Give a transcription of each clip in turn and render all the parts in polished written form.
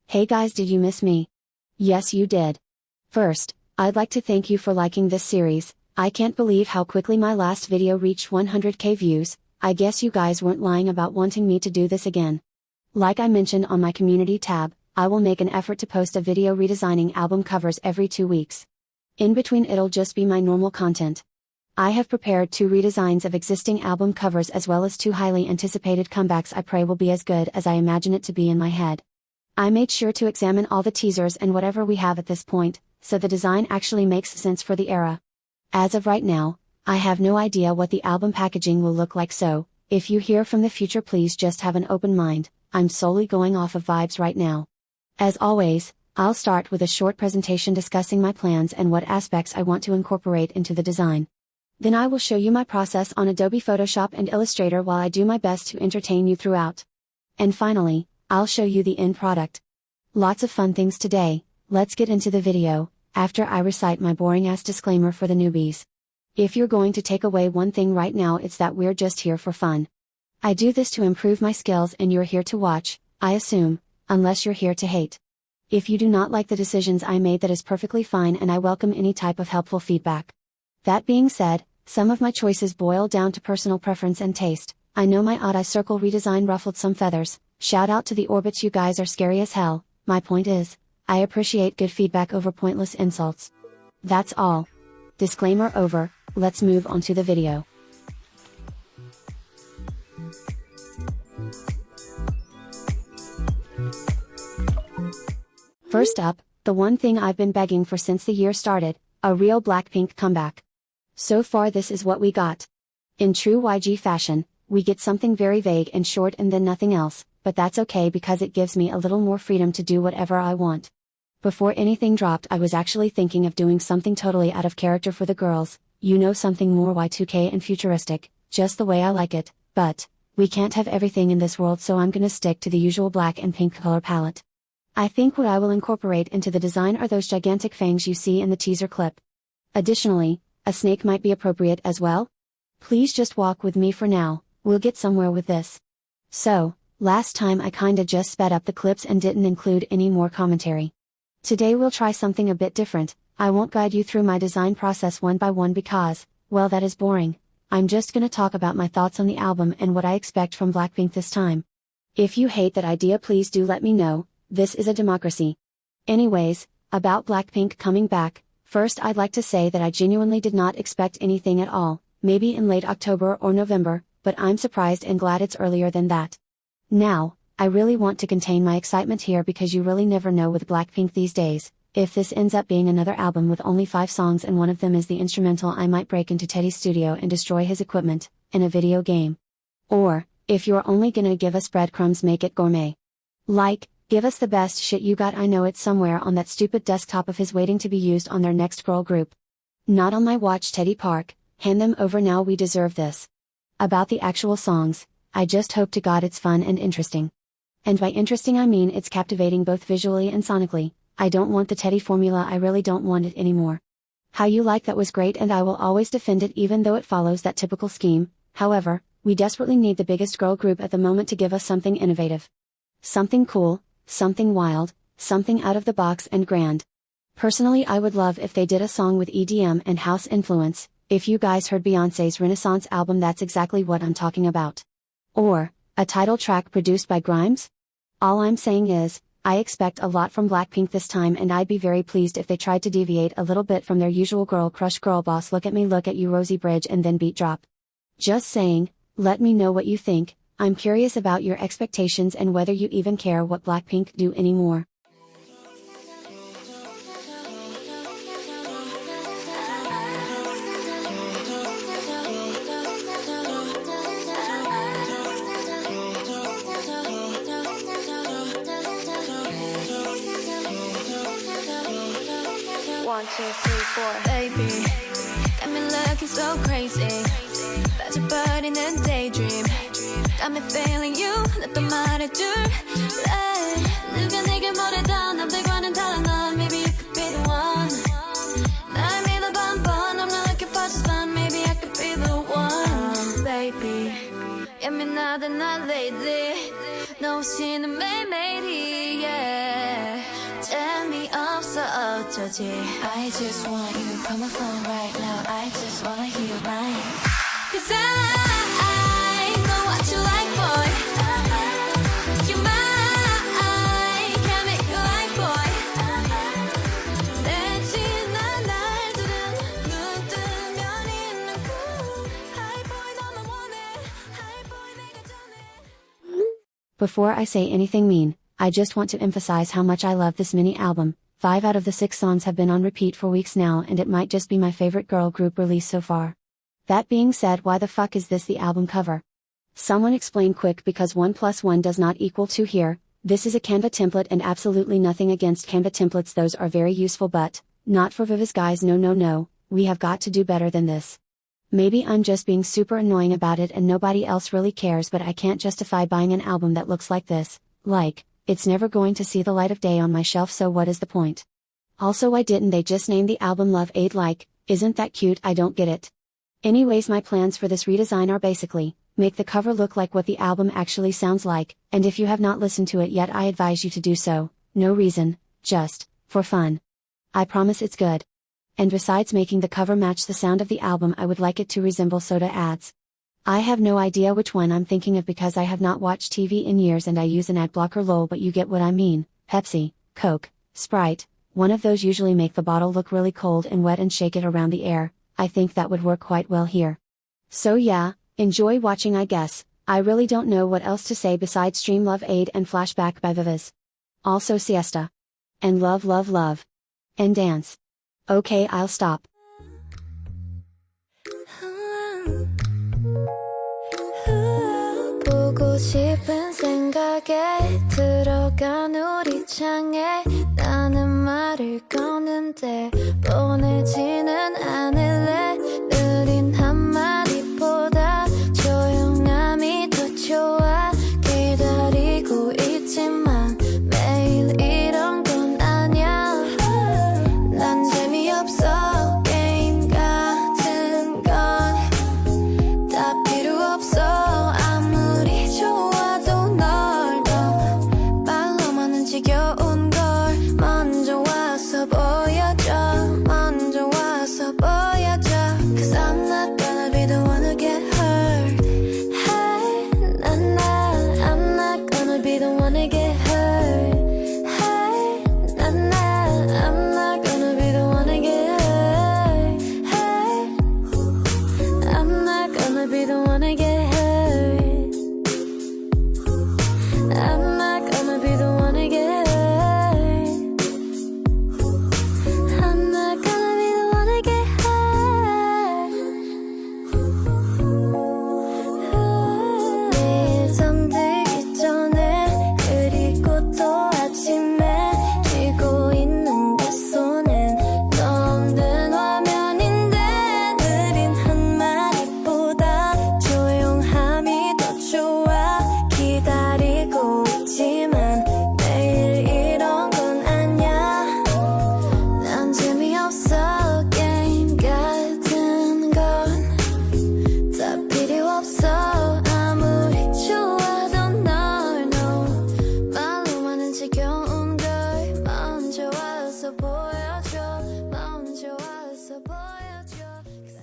Hey guys, did you miss me? Yes, you did. First, I'd like to thank you for liking this series. I can't believe how quickly my last video reached 100k views. I guess you guys weren't lying about wanting me to do this again. Like I mentioned on my community tab, I will make an effort to post a video redesigning album covers every 2 weeks. In between it'll just be my normal content. I have prepared 2 redesigns of existing album covers as well as 2 highly anticipated comebacks I pray will be as good as I imagine it to be in my head. I made sure to examine all the teasers and whatever we have at this point, so the design actually makes sense for the era. As of right now, I have no idea what the album packaging will look like, so, if you hear from the future please just have an open mind. I'm solely going off of vibes right now. As always, I'll start with a short presentation discussing my plans and what aspects I want to incorporate into the design. Then I will show you my process on Adobe Photoshop and Illustrator while I do my best to entertain you throughout. And finally, I'll show you the end product. Lots of fun things today. Let's get into the video, after I recite my boring ass disclaimer for the newbies. If you're going to take away one thing right now, it's that we're just here for fun. I do this to improve my skills and you're here to watch, I assume, unless you're here to hate. If you do not like the decisions I made, that is perfectly fine and I welcome any type of helpful feedback. That being said, some of my choices boil down to personal preference and taste. I know my odd eye circle redesign ruffled some feathers. Shout out to the orbits, you guys are scary as hell. My point is, I appreciate good feedback over pointless insults. That's all. Disclaimer over, let's move on to the video. First up, the one thing I've been begging for since the year started, a real Blackpink comeback. So far this is what we got. In true YG fashion, we get something very vague and short and then nothing else, but that's okay because it gives me a little more freedom to do whatever I want. Before anything dropped I was actually thinking of doing something totally out of character for the girls, you know, something more Y2K and futuristic, just the way I like it, but, we can't have everything in this world, so I'm gonna stick to the usual black and pink color palette. I think what I will incorporate into the design are those gigantic fangs you see in the teaser clip. Additionally, a snake might be appropriate as well. Please just walk with me for now, we'll get somewhere with this. So, last time I kinda just sped up the clips and didn't include any more commentary. Today we'll try something a bit different. I won't guide you through my design process one by one because, well, that is boring. I'm just gonna talk about my thoughts on the album and what I expect from Blackpink this time. If you hate that idea please do let me know, this is a democracy. Anyways, about Blackpink coming back, first I'd like to say that I genuinely did not expect anything at all, maybe in late October or November, but I'm surprised and glad it's earlier than that. Now, I really want to contain my excitement here because you really never know with Blackpink these days. If this ends up being another album with only 5 songs and one of them is the instrumental, I might break into Teddy's studio and destroy his equipment, in a video game. Or, if you're only gonna give us breadcrumbs, make it gourmet. Like, give us the best shit you got. I know it's somewhere on that stupid desktop of his waiting to be used on their next girl group. Not on my watch, Teddy Park, hand them over now, we deserve this. About the actual songs, I just hope to God it's fun and interesting. And by interesting I mean it's captivating both visually and sonically. I don't want the Teddy formula, I really don't want it anymore. How You Like That was great and I will always defend it even though it follows that typical scheme. However, we desperately need the biggest girl group at the moment to give us something innovative. Something cool, something wild, something out of the box and grand. Personally I would love if they did a song with EDM and house influence. If you guys heard Beyoncé's Renaissance album, that's exactly what I'm talking about. Or, a title track produced by Grimes? All I'm saying is, I expect a lot from Blackpink this time and I'd be very pleased if they tried to deviate a little bit from their usual girl crush girl boss look at me, look at you Rosie bridge and then beat drop. Just saying, let me know what you think. I'm curious about your expectations and whether you even care what Blackpink do anymore. One, two, three, four. Baby, got me looking so crazy. 빠져버린 난 daydream. Got me feeling you. 나 또 말해줄래? 누가 내게 뭐래도 남들과는 달라 넌. Maybe you could be the one. 날 믿어봐 한번. I'm not looking for just fun. Maybe I could be the one. Baby, 예민하다 나 lately. 너 없이는 매일매일이 yeah. 재미없어 어쩌지 I just want you from my phone right now I just wanna hear your mind Cause I know what you like boy You're mine Can't make you like boy 내 지난 날들은 눈 뜨면 있는 cool Hi boy 너만 원해 Hi boy 내가 전해 Before I say anything mean, I just want to emphasize how much I love this mini album. 5 out of the 6 songs have been on repeat for weeks now and it might just be my favorite girl group release so far. That being said, why the fuck is this the album cover? Someone explain quick because 1 + 1 does not equal 2 here. This is a Canva template and absolutely nothing against Canva templates, those are very useful but, not for Viviz guys, no, we have got to do better than this. Maybe I'm just being super annoying about it and nobody else really cares, but I can't justify buying an album that looks like this, like, it's never going to see the light of day on my shelf, so what is the point? Also, why didn't they just name the album Love Aid? Like, isn't that cute? I don't get it. Anyways, my plans for this redesign are basically, make the cover look like what the album actually sounds like, and if you have not listened to it yet I advise you to do so, no reason, just, for fun. I promise it's good. And besides making the cover match the sound of the album, I would like it to resemble soda ads. I have no idea which one I'm thinking of because I have not watched TV in years and I use an ad blocker lol, but you get what I mean. Pepsi, Coke, Sprite, one of those usually make the bottle look really cold and wet and shake it around the air. I think that would work quite well here. So yeah, enjoy watching I guess. I really don't know what else to say besides stream Love Aid and Flashback by Viviz. Also siesta. And love. And dance. Okay, I'll stop. 보고 싶은 생각에 들어간 우리 창에 나는 말을 거는데 보내지는 않을래 느린 한마디보다 조용함이 더 좋아 기다리고 있지만 매일 이런 건 아냐 난 재미없어 게임 같은 건 다 필요 없어 아무리 좋아도 널 더 말로만은 지겨운 걸 먼저 와서 보여줘 먼저 와서 보여줘 Cause I'm not gonna be the one to get hurt Hey, I'm not gonna be the one to get hurt Hey, I'm not gonna be the one to get hurt Hey, I'm not gonna be the one to get hurt I'm not gonna be the one to get hurt I'm not gonna be the one to get hurt 매일 잠들기 전에 그리고 또 아침에 쥐고 있는 내 손엔 너 없는 화면인데 느린 한마디보다 조용함이 더 좋아 기다리고 있지만 매일 이런 건 아냐 난 재미없어 게임 같은 건 다 필요 없어 아무리 좋아도 널 no 말로만은 지겨운 걸 먼저 와서 보여줘 먼저 와서 보여줘 'Cause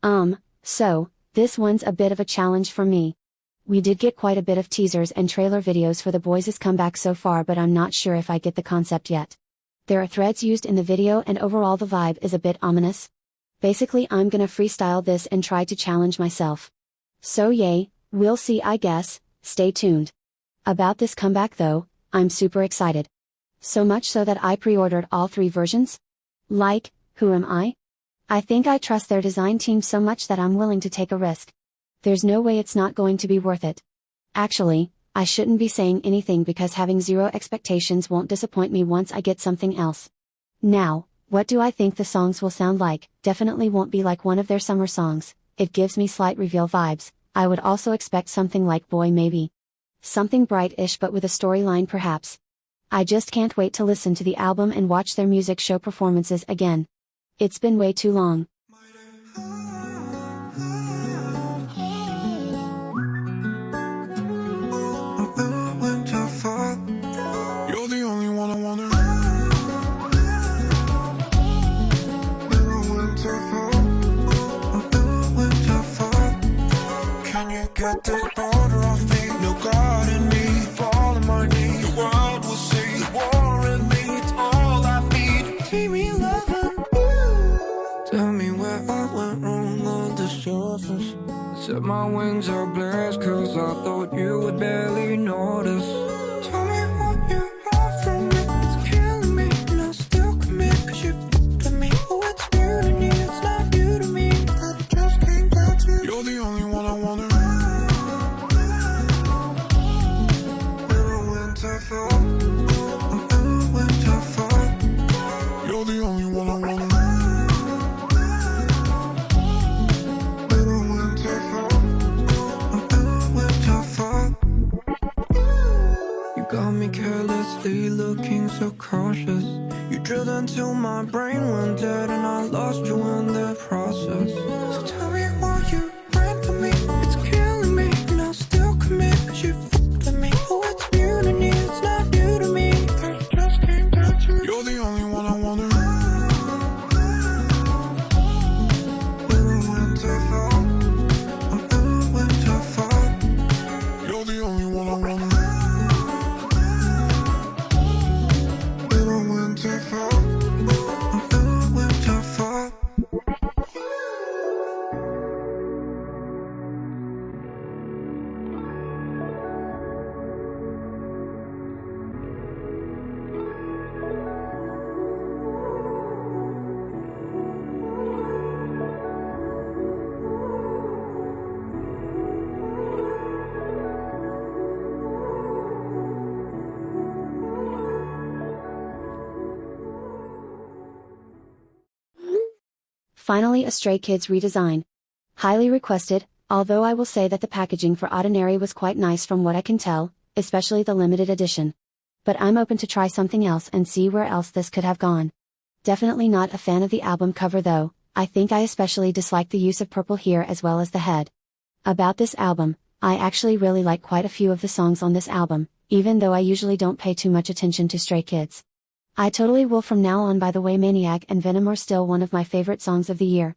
I'm not So, this one's a bit of a challenge for me. We did get quite a bit of teasers and trailer videos for the Boyz' comeback so far, but I'm not sure if I get the concept yet. There are threads used in the video and overall the vibe is a bit ominous. Basically I'm gonna freestyle this and try to challenge myself. So yay, we'll see I guess, stay tuned. About this comeback though, I'm super excited. So much so that I pre-ordered all 3 versions? Like, who am I? I think I trust their design team so much that I'm willing to take a risk. There's no way it's not going to be worth it. Actually, I shouldn't be saying anything because having zero expectations won't disappoint me once I get something else. Now, what do I think the songs will sound like? Definitely won't be like one of their summer songs, it gives me slight reveal vibes. I would also expect something like Boy maybe. Something bright-ish but with a storyline perhaps. I just can't wait to listen to the album and watch their music show performances again. It's been way too long. order off me. No God in me, fall on my knees. The world will see the war in me. It's all I need. Keep me loving. Tell me where I went wrong on the surface. Set my wings are blessed, cause I thought you would barely notice. Tell me what you want from me. It's killing me, and I still commit. Cause you f***ed with me. Oh, it's mutiny, it's not you to me. But it just came down to you're the only one I wanna. We're a winter fall. I'm in a winter fall. You're the only one I wanna. Got me carelessly looking so cautious. You drilled until my brain went dead, and I lost you in the process. So tell me why you ran for me. It's killing me, and I'll still commit. Cause you f***ed with me. Oh, it's mutiny, it's not you to me. It just came down to you're the only one I wanna. We're a winter fall. I'm in a winter fall. You're the only one I wanna. Finally, a Stray Kids redesign. Highly requested, although I will say that the packaging for Oddinary was quite nice from what I can tell, especially the limited edition. But I'm open to try something else and see where else this could have gone. Definitely not a fan of the album cover though. I think I especially dislike the use of purple here as well as the head. About this album, I actually really like quite a few of the songs on this album, even though I usually don't pay too much attention to Stray Kids. I totally will from now on. By the way, Maniac and Venom are still one of my favorite songs of the year.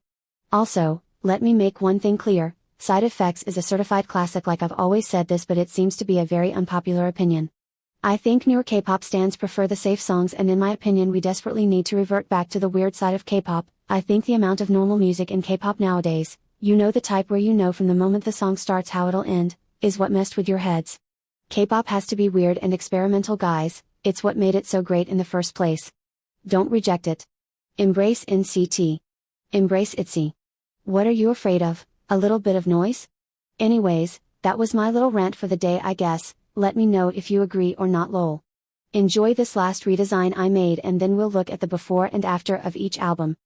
Also, let me make one thing clear, Side Effects is a certified classic. Like I've always said this, but it seems to be a very unpopular opinion. I think newer K-pop stans prefer the safe songs, and in my opinion we desperately need to revert back to the weird side of K-pop. I think the amount of normal music in K-pop nowadays, you know, the type where you know from the moment the song starts how it'll end, is what messed with your heads. K-pop has to be weird and experimental, guys. It's what made it so great in the first place. Don't reject it. Embrace NCT. Embrace ITZY. What are you afraid of? A little bit of noise? Anyways, that was my little rant for the day, I guess. Let me know if you agree or not, lol. Enjoy this last redesign I made, and then we'll look at the before and after of each album.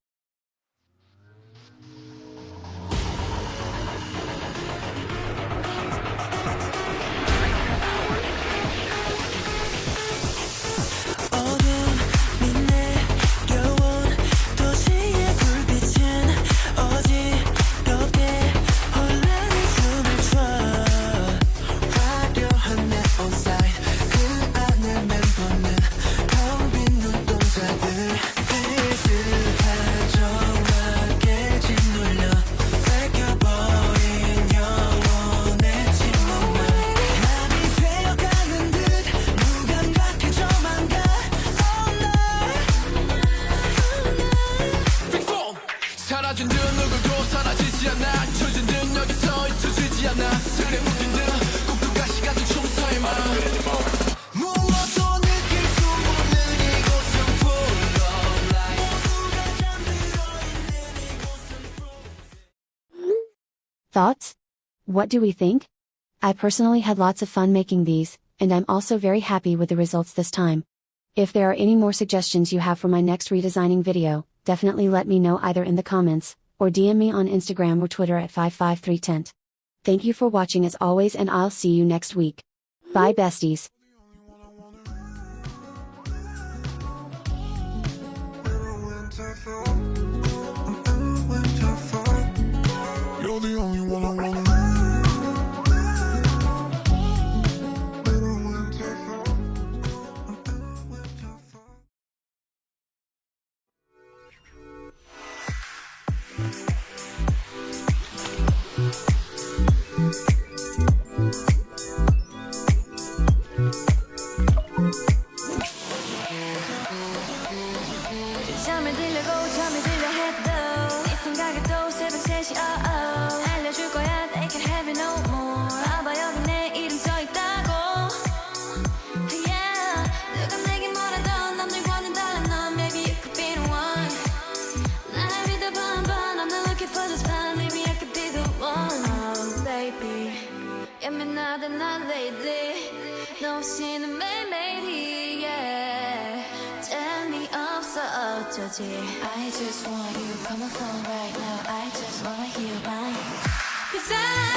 Thoughts? What do we think? I personally had lots of fun making these, and I'm also very happy with the results this time. If there are any more suggestions you have for my next redesigning video, definitely let me know either in the comments, or DM me on Instagram or Twitter at 553tent. Thank you for watching as always, and I'll see you next week. Bye besties. You're the only one I wanna. We're 난 lately 너 없이는 매일매일이 yeah. 재미없어 어쩌지 I just want you, come on phone right now I just wanna hear mine Cause I